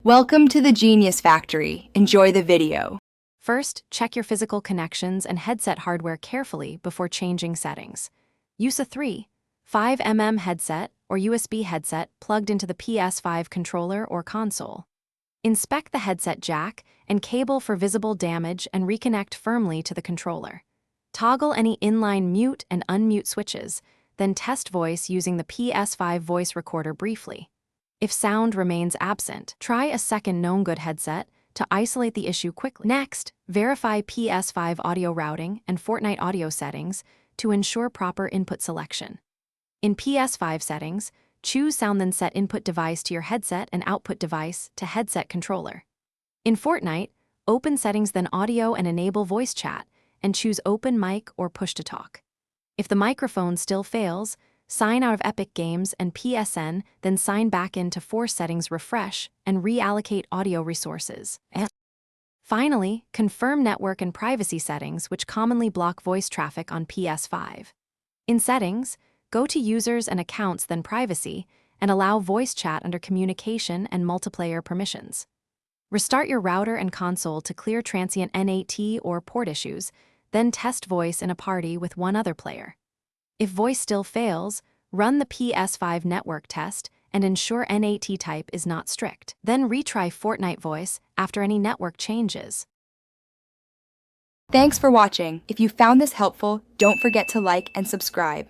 Welcome to the Genius Factory. Enjoy the video. First, check your physical connections and headset hardware carefully before changing settings. Use a 3.5 mm headset or USB headset plugged into the PS5 controller or console. Inspect the headset jack and cable for visible damage and reconnect firmly to the controller. Toggle any inline mute and unmute switches, then test voice using the PS5 voice recorder briefly. If sound remains absent, try a second known good headset to isolate the issue quickly. Next, verify PS5 audio routing and Fortnite audio settings to ensure proper input selection. In PS5 settings, choose sound then set input device to your headset and output device to headset controller. In Fortnite, open settings then audio and enable voice chat and choose open mic or push to talk. If the microphone still fails, sign out of Epic Games and PSN, then sign back into Force Settings Refresh and reallocate audio resources. Finally, confirm network and privacy settings which commonly block voice traffic on PS5. In Settings, go to Users and Accounts then Privacy and allow voice chat under Communication and Multiplayer permissions. Restart your router and console to clear transient NAT or port issues, then test voice in a party with one other player. If voice still fails, run the PS5 network test and ensure NAT type is not strict. Then retry Fortnite voice after any network changes. Thanks for watching. If you found this helpful, don't forget to like and subscribe.